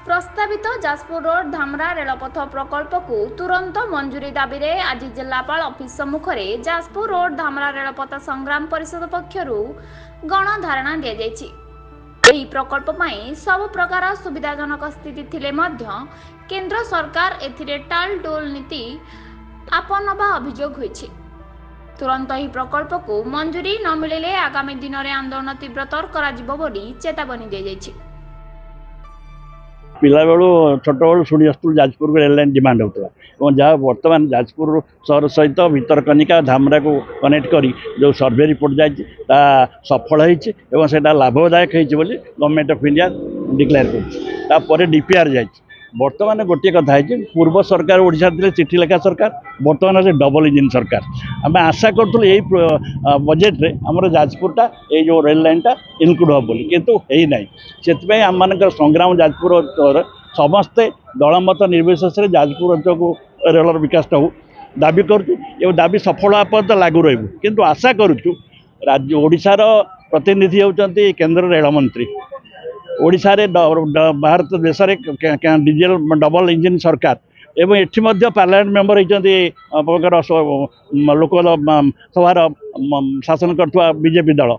प्रस्तावित जाजपुर रोड धामरा रेलपथ प्रकल्प को तुरंत मंजूरी दाबी रे आज जिलापाल ऑफिस सम्मुख में जाजपुर रोड धामरा रेलपथ संग्राम परिषद पक्षर गणधारणा दि जाइछि। एही प्रकल्प पई सब प्रकार सुविधाजनक स्थिति थिले मध्य केंद्र सरकार एथिरे टाल टोल नीति आपनबा अभियोग होइछि। तुरंत ही प्रकल्प को मंजूरी न मिले आगामी दिन में आंदोलन तीव्रतर करा बोली चेतावनी दि जाइछि। पिला बेलू छोट बेलू शुणी आसुँ जाजपुर को रेल लाइन डिमांड होता है जहाँ बर्तमान जाजपुर सहर सहित भितरकनिका धामरा को कनेक्ट करी जो सर्वे रिपोर्ट जाइए सफल होता लाभदायक होती गवर्नमेंट ऑफ इंडिया डिक्लेयर कर डीपीआर जाइए। बर्तमान गोटे कथा है पूर्व सरकार ओडिशा थे चिठी लेखा सरकार बर्तमान से डबल इंजिन सरकार आम आशा करूँ यही बजेट रे आमर जाजपुरटा ये जो रेल लाइनटा इनक्लूड हम बोली किंतु ना से आम मान संग्राम जाजपुर समस्ते दलमत निर्विशेष जाजपुर अंचल को रेलर विकास हो दाबी करूँ दाबी सफल पर्यंत लागू रही किंतु आशा करूँ राज्य ओडिशार प्रतिनिधि होती केंद्र रेल मंत्री ओडिशा रे भारत देश में डीजेल डबल इंजिन सरकार एवं एठी मध्य पार्लियामेंट मेंबर होती लोक सभार शासन करथुआ बीजेपी दल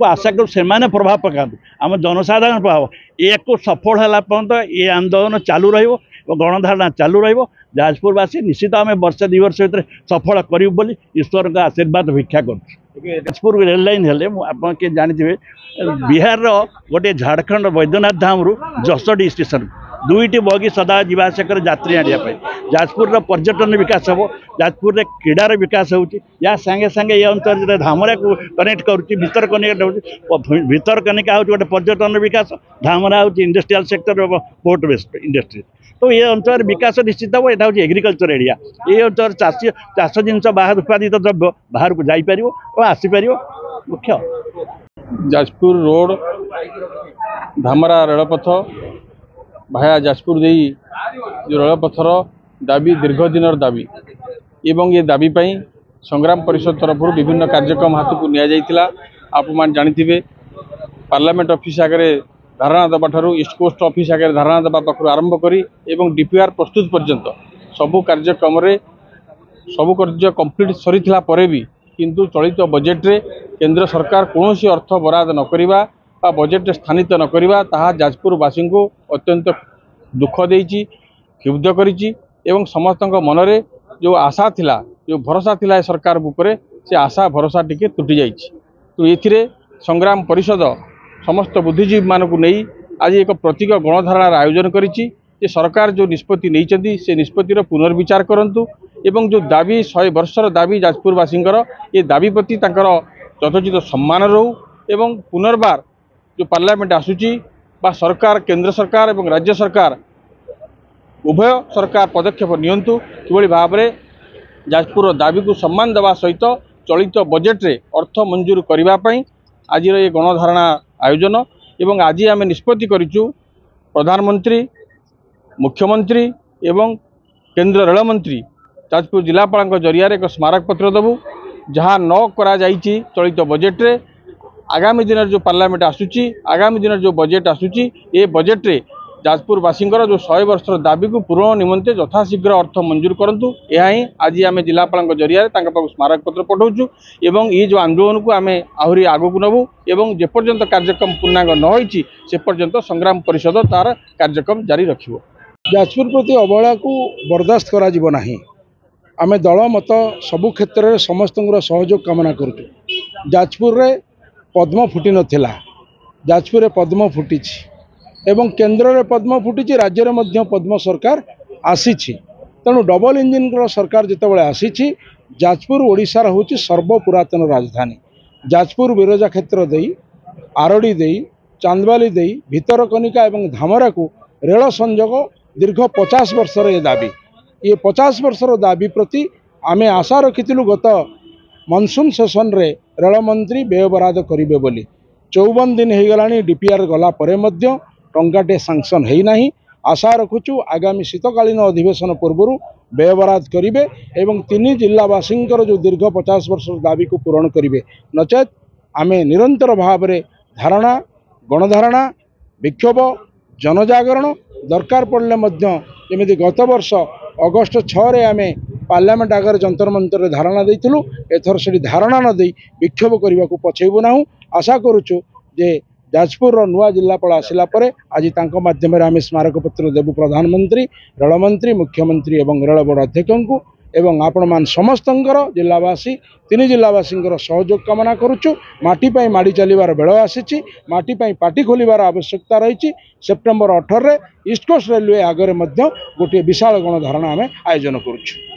आशा करूँ से प्रभाव पकातु आम जनसाधारण प्रभाव या सफल है पर्यंत ये आंदोलन चालू रही गणधारणा चालू रही जाजपुरवासी निश्चित आम वर्ष 2 वर्ष भर सफल करूँ बोली ईश्वर का आशीर्वाद भिक्षा कर। जाजपुर रेल लाइन हेले आप जानी बिहार गोटे झारखंड बैद्यनाथ धाम रु जसडी स्टेशन दुईटी बगी सदा जीवाशा कर यात्री आने जाजपुर पर्यटन विकास हो जाजपुर रे क्रीडार विकास होया सांगे सांगे ये अंचल धामरा को कनेक्ट करुच्ची भितरकनिका हूँ गोटे पर्यटन विकास धामरा हूँ industrial sector port based industry तो ये अंचल विकास निश्चित हम यहाँ हूँ एग्रिकल्चर एरिया ये अंचल चाष जिन बाहर उत्पादित द्रव्य बाहर को जापर और आसीपर मुख्य जाजपुर रोड धामरा रेलपथ भाया जाजपुर दे जो रेलपथर दाबी दीर्घ दिन दाबी एवं ये दाबी पाई संग्राम परिषद तरफ विभिन्न कार्यक्रम हाथ को निया आप मान जानी पार्लियामेंट ऑफिस आगे धारणा दबा ठारू ईस्ट कोस्ट ऑफिस आगे धारणा दबा पाखु आरंभ करी एवं डीपीआर प्रस्तुत पर्यंत सबू कार्यक्रम सबू कार्य कंप्लीट सरी परे भी किंतु चलित बजेट रे केंद्र सरकार कौन सी अर्थ बराद न करिबा बा बजेट स्थानित न करिबा ताहा जाजपुरवासी को अत्यंत दुख देइछि क्षुब्ध करिछि एवं समस्त मनरे जो आशा थिला जो भरोसा थिला सरकार उपरे से आशा भरोसा टिके तुटी जाइछि। तो एथिरे संग्राम परिषद समस्त बुद्धिजीवी मानकु नहीं आज एक प्रतीक गणधारणार आयोजन करिछि जे सरकार जो निष्पत्ति नैचंती से निष्पत्तिर पुनर्विचार करंतु एवं जो दाबी 100 वर्षर दाबी जाजपुरवासींकर ये दाबी प्रति तांकर यथोचित सम्मान रहू एवं पुनर्बार जो पार्लियामेंट आसूची बा सरकार केंद्र सरकार एवं राज्य सरकार उभय सरकार पदक्षेप नियंतु कि भाव में जाजपुर दाबी को सम्मान देवा सहित चलित बजेट रे अर्थ मंजूर करने आज ये गणधारणा आयोजन एवं आज आम निष्पत्ति करिचु प्रधानमंत्री मुख्यमंत्री एवं केंद्र रेल मंत्री जाजपुर जिलापाल जरिया एक स्मारक पत्र देवु जहाँ न करा जाइछि चलित बजेट रे आगामी दिन जो पार्लियामेंट आसूची आगामी दिन जो बजेट आसूची ये बजेट रे जाजपुरवासींकर जो 100 वर्षर दाबी को पूरण निमंते यथाशीघ्र अर्थ मंजूर करंतु यह ही आज आम जिलापाल जरिया स्मारक पत्र पठाऊँ एवं ये जो आंदोलन को आम आहरी आगू नबू एवं जेपर्यंत कार्यक्रम पूर्णांग न होइछि से पर्यंत संग्राम परिषद तार कार्यक्रम जारी रखिबो। जाजपुर प्रति अवहेला को बर्दाश्त करा जिवो नाही आमे दल मत सबु क्षेत्र में समस्त सहयोग कामना करूँ। जाजपुर रे पद्म फुटी नथिला जाजपुर पद्म फुटी एवं केंद्र में पद्म फुटी राज्य में मध्य पद्म सरकार आसी तेणु डबल इंजिन सरकार जितेबाला आसी जाजपुर ओडिशार हूँ सर्वपुरातन राजधानी जाजपुर बिरजा क्षेत्र दे आरडी दे चांदबाली दे भितरकनिका एवं धामरा को रेल संजोग दीर्घ 50 वर्षर ये दाबी ये 50 वर्षर दाबी प्रति आमे आशा रखिलु गत मनसून सेसन रे रेल मंत्री व्यय बराद करेंगे बोली 54 दिन हो गला डीपीआर गला परे मध्य टंकाटे सांक्शन है ना आशा रखुचु आगामी शीतकालीन अधिवेशन पूर्व व्यय बराद करेंगे एवं 3 जिलावासी जो दीर्घ 50 वर्ष दाबी को पूरण करेंगे नचेत आमे निरंतर भाव में धारणा गणधारणा विक्षोभ जनजागरण दरकार पड़े जमी गत वर्ष अगस्ट 6 रे आमे पार्लियामेंट आगे जंतर मंतर धारणा देइथिलु एथर से धारणा न दे विक्षोभ करने को पछेबू ना। आशा करुचु जे जाजपुर नुआ जिलापाल आसला आज तांको माध्यम आम स्मारक पत्र देवु प्रधानमंत्री रेलमंत्री मुख्यमंत्री एवं रेल बोर्ड अध्यक्ष को एवं आपण मान समस्तंकर जिलावासी तीन जिलावासी सहयोग कामना करुचु। माटीपाई माड़ी चलिबार बेल आसी माटीपाई पार्टी खोलिबार आवश्यकता रही। सेप्टेम्बर 18 ईस्ट कोस्ट रेलवे आगे गोटे विशाल गणधारणा आम आयोजन करुचु।